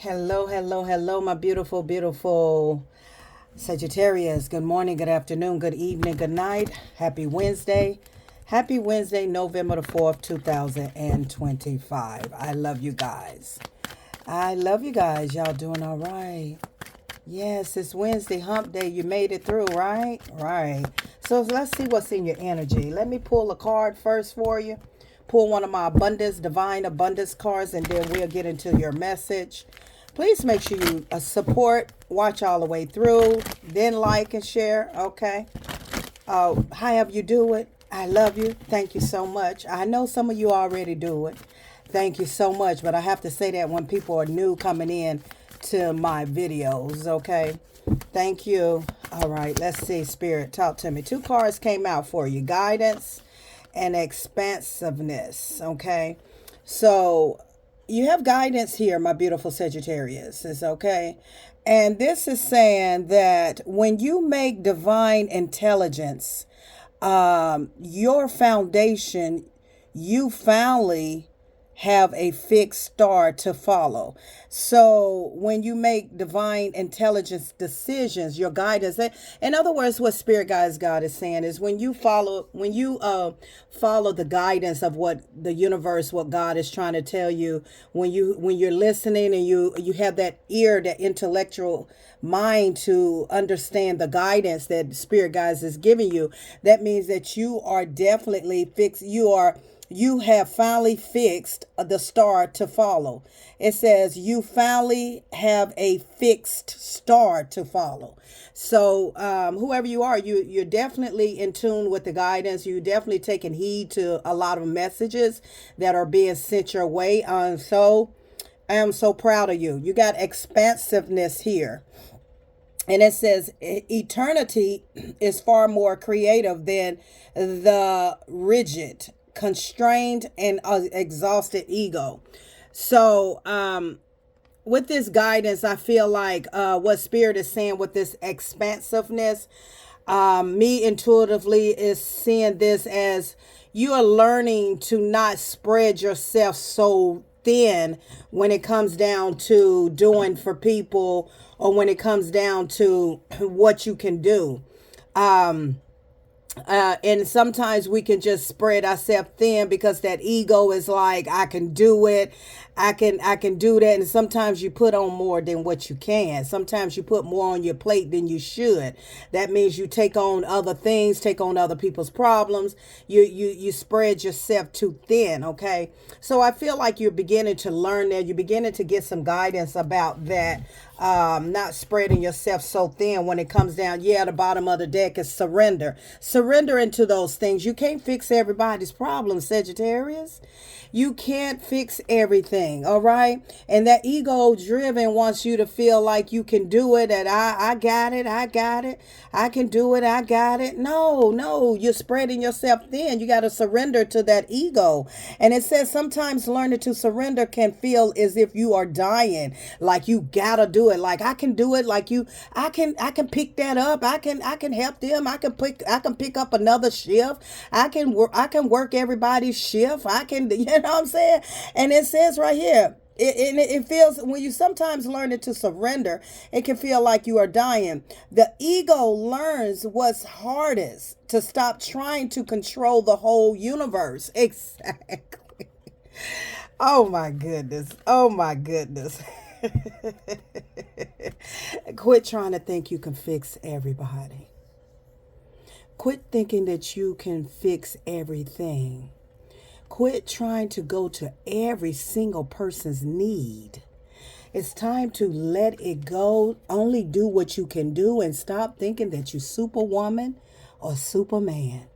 Hello, hello, hello, my beautiful, beautiful Sagittarius. Good morning, good afternoon, good evening, good night. Happy Wednesday. Happy Wednesday, November the 4th, 2025. I love you guys. I love you guys. Y'all doing all right? Yes, it's Wednesday, hump day. You made it through, right? Right. So let's see what's in your energy. Let me pull a card first for you. Pull one of my abundance, divine abundance cards, and then we'll get into your message. Please make sure you support, watch all the way through, then like and share. Okay. However you do it, I love you. Thank you so much. I know some of you already do it. Thank you so much. But I have to say that when people are new coming in to my videos. Okay. Thank you. All right. Let's see. Spirit, talk to me. Two cards came out for you: guidance and expansiveness. Okay. So you have guidance here, my beautiful Sagittarius. Is okay. And this is saying that when you make divine intelligence your foundation, you finally have a fixed star to follow. So when you make divine intelligence decisions, your guidance, in other words, what spirit guides God is saying is when you follow the guidance of what the universe, what God is trying to tell you, when you're listening and you have that ear, that intellectual mind to understand the guidance that spirit guides is giving you, that means that you are definitely fixed. You have finally fixed the star to follow. It says you finally have a fixed star to follow. So whoever you are, you're definitely in tune with the guidance. You definitely taking heed to a lot of messages that are being sent your way. So I am so proud of you. You got expansiveness here. And it says eternity is far more creative than the rigid, constrained, and exhausted ego. So, with this guidance, I feel like what Spirit is saying with this expansiveness, me intuitively is seeing this as you are learning to not spread yourself so thin when it comes down to doing for people or when it comes down to what you can do. And sometimes we can just spread ourselves thin because that ego is like, I can do it. I can do that. And sometimes you put on more than what you can. Sometimes you put more on your plate than you should. That means you take on other things, take on other people's problems. You spread yourself too thin. Okay. So I feel like you're beginning to learn that. You're beginning to get some guidance about that. Not spreading yourself so thin when it comes down. Yeah, the bottom of the deck is surrender into those things. You can't fix everybody's problems, Sagittarius. You can't fix everything, all right? And that ego driven wants you to feel like you can do it, that I got it, I can do it, I got it. No, you're spreading yourself thin. You got to surrender to that ego. And it says sometimes learning to surrender can feel as if you are dying, like you gotta do it, like I can do it, like I can pick that up, I can help them, I can pick up another shift, I can work everybody's shift, I can, you know what I'm saying? And it says right here, it feels when you sometimes learn it to surrender, it can feel like you are dying. The ego learns what's hardest: to stop trying to control the whole universe. Exactly. Oh my goodness. Oh my goodness. Quit trying to think you can fix everybody. Quit thinking that you can fix everything. Quit trying to go to every single person's need. It's time to let it go. Only do what you can do and stop thinking that you're superwoman or superman.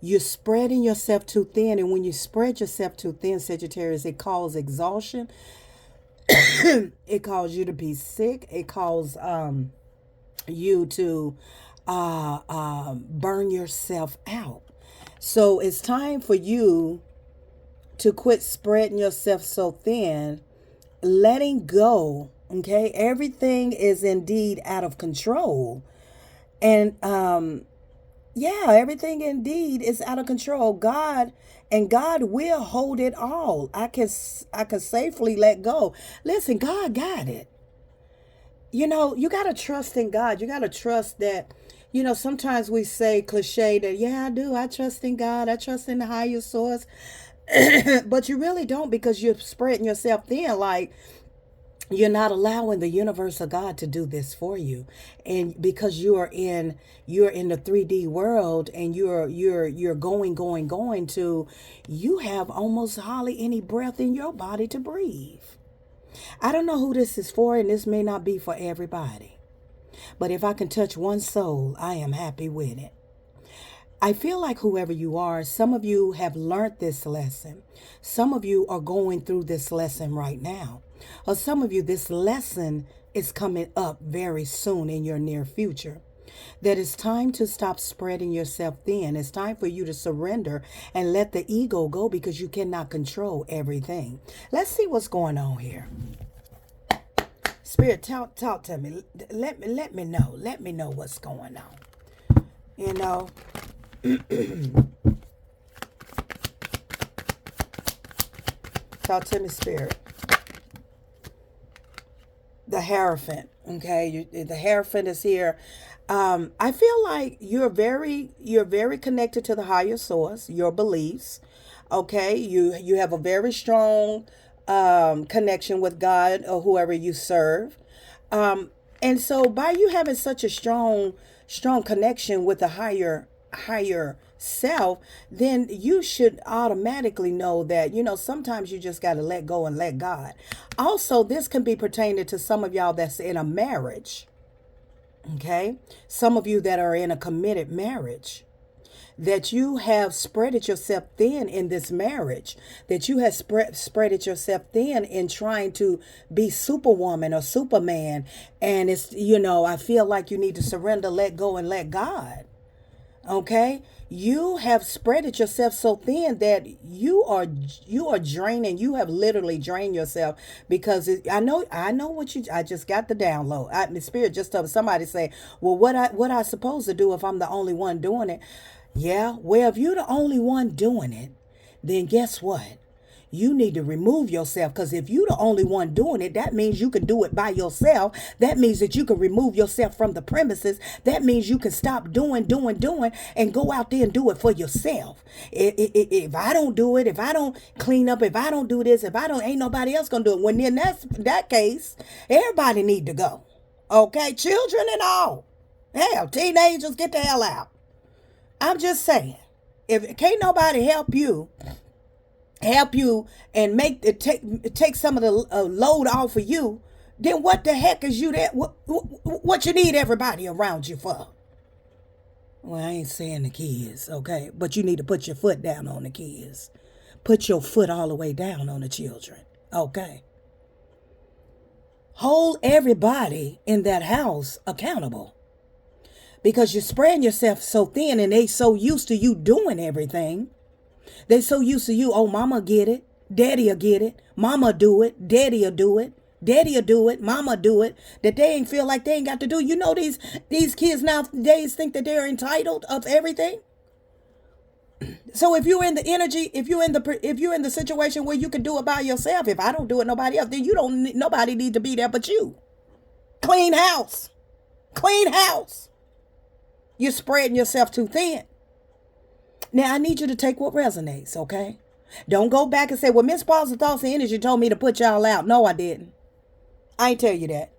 You're spreading yourself too thin. And when you spread yourself too thin, Sagittarius, it causes exhaustion. It causes you to be sick. It causes you to burn yourself out. So it's time for you to quit spreading yourself so thin, letting go. Okay, everything is indeed out of control, and yeah, everything indeed is out of control. God And God will hold it all. I can safely let go. Listen, God got it. You got to trust in God. You got to trust that, sometimes we say cliche that, yeah, I do. I trust in God. I trust in the higher source. But you really don't, because you're spreading yourself thin. Like, you're not allowing the universe of God to do this for you. And because you're in the 3D world, and you're going to, you have almost hardly any breath in your body to breathe. I don't know who this is for, and this may not be for everybody. But if I can touch one soul, I am happy with it. I feel like whoever you are, some of you have learned this lesson. Some of you are going through this lesson right now. Or some of you, this lesson is coming up very soon in your near future. That it's time to stop spreading yourself thin. It's time for you to surrender and let the ego go, because you cannot control everything. Let's see what's going on here. Spirit, talk to me. Let me know. Let me know what's going on. You know. Talk to me, Spirit. The Hierophant. Okay, the Hierophant is here. I feel like you're very connected to the higher source, your beliefs. Okay, you have a very strong connection with God or whoever you serve. And so by you having such a strong connection with the higher self, then you should automatically know that, sometimes you just got to let go and let God. Also, this can be pertaining to some of y'all that's in a marriage. Okay, some of you that are in a committed marriage, that you have spreaded yourself thin in this marriage, that you have spreaded yourself thin in trying to be superwoman or superman. And I feel like you need to surrender, let go, and let God. Okay, you have spreaded yourself so thin that you are draining. You have literally drained yourself, because I know I just got the download. The Spirit just told somebody, say, well, what I supposed to do if I'm the only one doing it? Yeah, well, if you're the only one doing it, then guess what? You need to remove yourself, because if you're the only one doing it, that means you can do it by yourself. That means that you can remove yourself from the premises. That means you can stop doing, and go out there and do it for yourself. If I don't do it, if I don't clean up, if I don't do this, ain't nobody else gonna do it. When in that case, everybody need to go. Okay, children and all. Hell, teenagers, get the hell out. I'm just saying, if can't nobody help you and take some of the load off of you, then what the heck is you there? What you need everybody around you for? Well, I ain't saying the kids, okay, but you need to put your foot down on the kids. Put your foot all the way down on the children, okay? Hold everybody in that house accountable, because you're spreading yourself so thin, and they so used to you doing everything. They so used to you, oh, mama get it, daddy'll get it, mama do it, daddy'll do it, daddy'll do it, mama do it, that they ain't feel like they ain't got to do. These kids nowadays think that they're entitled of everything. So if you're in the energy, if you're in the situation where you can do it by yourself, if I don't do it, nobody else, then nobody need to be there but you. Clean house. You're spreading yourself too thin. Now, I need you to take what resonates, okay? Don't go back and say, well, Miss Paul's thoughts and energy told me to put y'all out. No, I didn't. I ain't tell you that.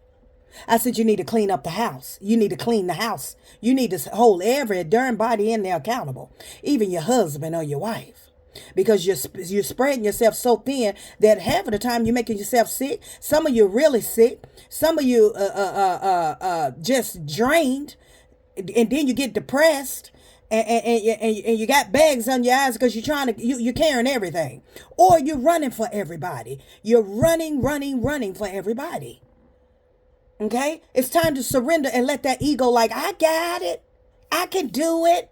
I said you need to clean up the house. You need to clean the house. You need to hold every darn body in there accountable, even your husband or your wife, because you're spreading yourself so thin that half of the time you're making yourself sick. Some of you really sick. Some of you just drained, and then you get depressed. And you got bags on your eyes because you're carrying everything, or you're running for everybody. You're running for everybody. Okay, it's time to surrender and let that ego, like, I got it, I can do it,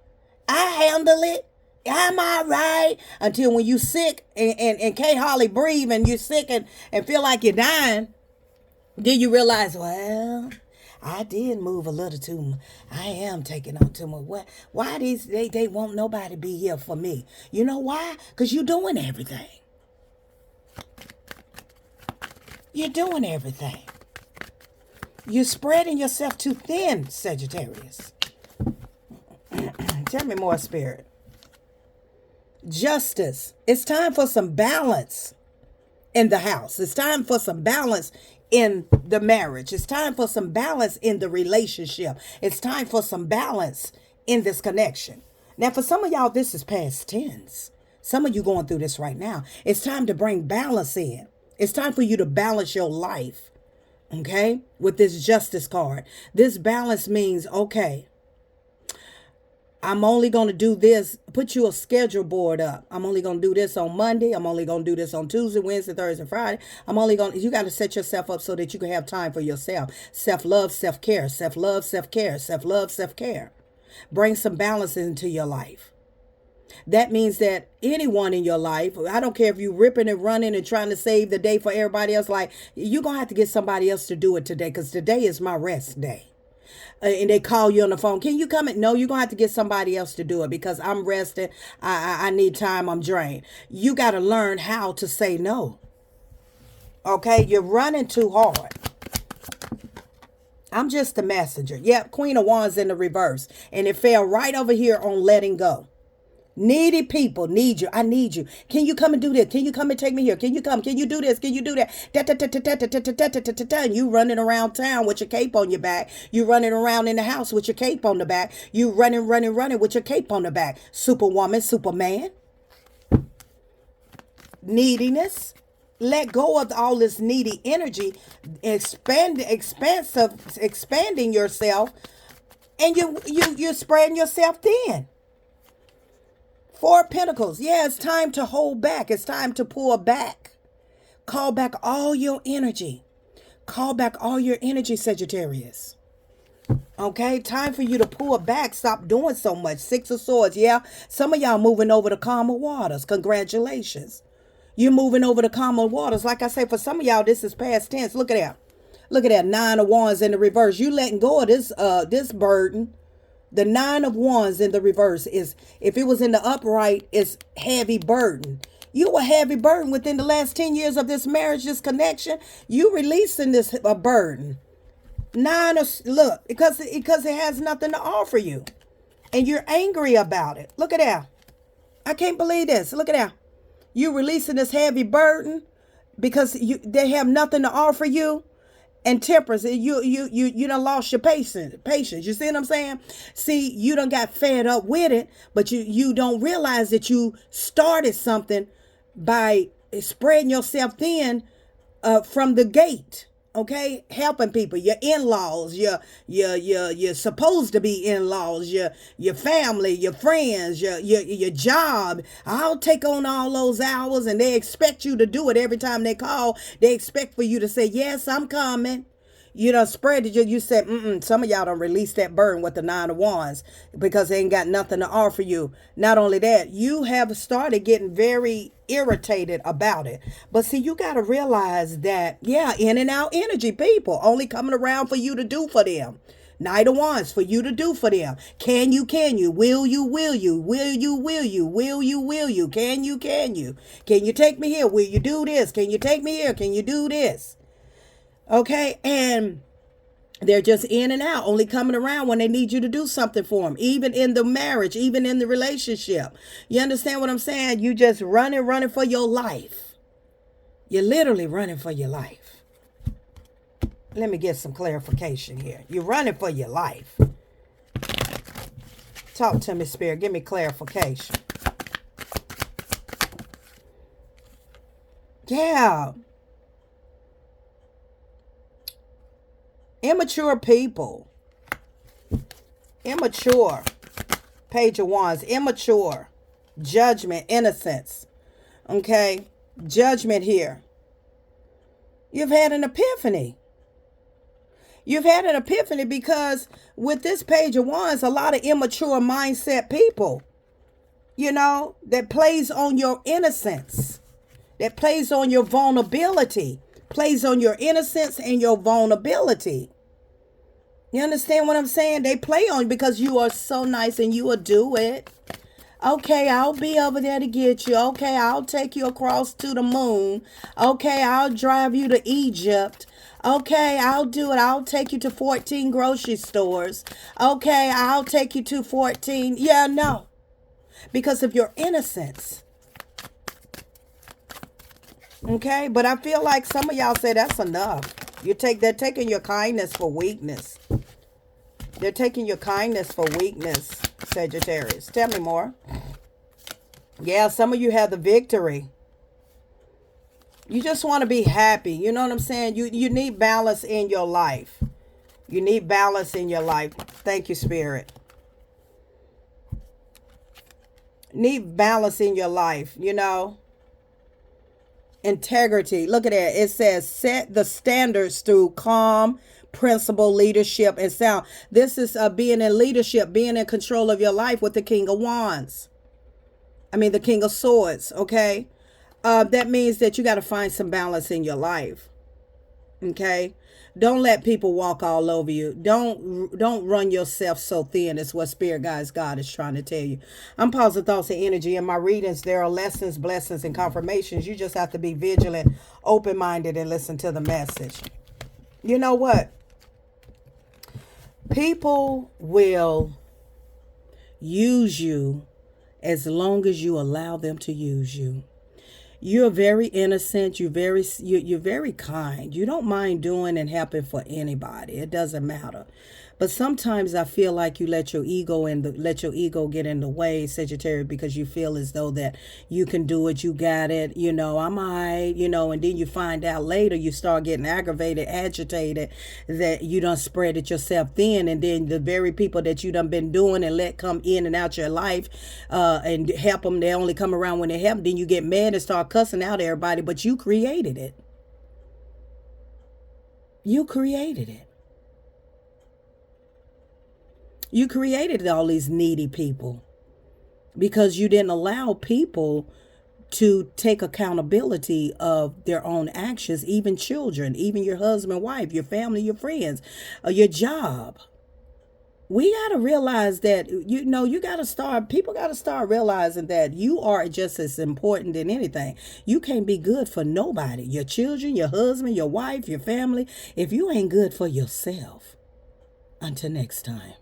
I handle it, I'm all right. Until when you sick and can't hardly breathe, and you're sick and feel like you're dying, then you realize, well, I did move a little too much. I am taking on too much. What? Why they won't nobody be here for me? You know why? Because you're doing everything. You're doing everything. You're spreading yourself too thin, Sagittarius. Tell me more, Spirit. Justice. It's time for some balance in the house. It's time for some balance in the marriage. It's time for some balance in the relationship. It's time for some balance in this connection. Now, for some of y'all, this is past tense. Some of you going through this right now. It's time to bring balance in. It's time for you to balance your life. Okay? With this justice card. This balance means, okay, I'm only going to do this. Put you a schedule board up. I'm only going to do this on Monday. I'm only going to do this on Tuesday, Wednesday, Thursday, Friday. You got to set yourself up so that you can have time for yourself. Self-love, self-care, self-love, self-care, self-love, self-care. Bring some balance into your life. That means that anyone in your life, I don't care if you're ripping and running and trying to save the day for everybody else, like, you're going to have to get somebody else to do it today, because today is my rest day. And they call you on the phone. Can you come in? No, you're going to have to get somebody else to do it because I'm resting. I need time. I'm drained. You got to learn how to say no. Okay? You're running too hard. I'm just a messenger. Yep, Queen of Wands in the reverse. And it fell right over here on letting go. Needy people need you. I need you. Can you come and do this? Can you come and take me here? Can you come? Can you do this? Can you do that? And you running around town with your cape on your back. You running around in the house with your cape on the back. You running with your cape on the back. Superwoman, Superman. Neediness. Let go of all this needy energy. Expanding yourself, and you're spreading yourself thin. Four of Pentacles. Yeah, it's time to hold back. It's time to pull back. Call back all your energy. Call back all your energy, Sagittarius. Okay, time for you to pull back. Stop doing so much. Six of Swords. Yeah, some of y'all moving over to calmer waters. Congratulations. You're moving over to calmer waters. Like I say, for some of y'all, this is past tense. Look at that. Look at that. Nine of Wands in the reverse. You letting go of this burden. The Nine of Wands in the reverse is, if it was in the upright, is heavy burden. You were heavy burden within the last 10 years of this marriage, this connection. You releasing this burden. Look, because it has nothing to offer you. And you're angry about it. Look at that. I can't believe this. Look at that. You releasing this heavy burden because they have nothing to offer you. And temperance, you done lost your patience. You see what I'm saying? See, you done got fed up with it, but you don't realize that you started something by spreading yourself thin from the gate. Okay, helping people, your in-laws, you're supposed to be in-laws, your family, your friends, your job. I'll take on all those hours, and they expect you to do it every time they call. They expect for you to say, yes, I'm coming. You done spread it. You said, some of y'all done release that burden with the Nine of Wands because they ain't got nothing to offer you. Not only that, you have started getting very irritated about it. But see, you got to realize that, yeah, in and out energy people only coming around for you to do for them. Knight of Wands for you to do for them. Can you? Will you? Will you? Will you? Will you? Will you? Will you? Can you? Can you take me here? Will you do this? Can you take me here? Can you do this? Okay, and they're just in and out, only coming around when they need you to do something for them, even in the marriage, even in the relationship. You understand what I'm saying? You just running for your life. You're literally running for your life. Let me get some clarification here. You're running for your life. Talk to me, Spirit. Give me clarification. Yeah. Immature people. Immature. Page of Wands. Immature. Judgment. Innocence. Okay. Judgment here. You've had an epiphany. You've had an epiphany because with this Page of Wands, a lot of immature mindset people, that plays on your innocence, that plays on your vulnerability, plays on your innocence and your vulnerability. You understand what I'm saying? They play on you because you are so nice and you will do it. Okay, I'll be over there to get you. Okay, I'll take you across to the moon. Okay, I'll drive you to Egypt. Okay, I'll do it. I'll take you to 14 grocery stores. Okay, I'll take you to 14. Yeah, no. Because of your innocence. Okay, but I feel like some of y'all say that's enough. They're taking your kindness for weakness. They're taking your kindness for weakness, Sagittarius. Tell me more. Yeah, some of you have the victory. You just want to be happy. You know what I'm saying? You need balance in your life. You need balance in your life. Thank you, Spirit. Need balance in your life, you know. Integrity. Look at that. It says set the standards through calm, principle, leadership, and sound. This is being in leadership, being in control of your life with the King of Wands. I mean, the King of Swords, okay? That means that you got to find some balance in your life, okay? Don't let people walk all over you. Don't run yourself so thin. Is what Spirit Guides God is trying to tell you. I'm pausing thoughts and energy. In my readings, there are lessons, blessings, and confirmations. You just have to be vigilant, open-minded, and listen to the message. You know what? People will use you as long as you allow them to use you. You're very innocent. You're very kind. You don't mind doing and helping for anybody. It doesn't matter. But sometimes I feel like you let your ego get in the way, Sagittarius, because you feel as though that you can do it, you got it, you know, I might, you know, and then you find out later, you start getting aggravated, agitated, that you done spread it yourself thin, and then the very people that you done been doing and let come in and out your life and help them, they only come around when they help, then you get mad and start cussing out everybody, but you created it. You created it. You created all these needy people because you didn't allow people to take accountability of their own actions, even children, even your husband, wife, your family, your friends, your job. We got to realize that, you know, people got to start realizing that you are just as important than anything. You can't be good for nobody, your children, your husband, your wife, your family, if you ain't good for yourself. Until next time.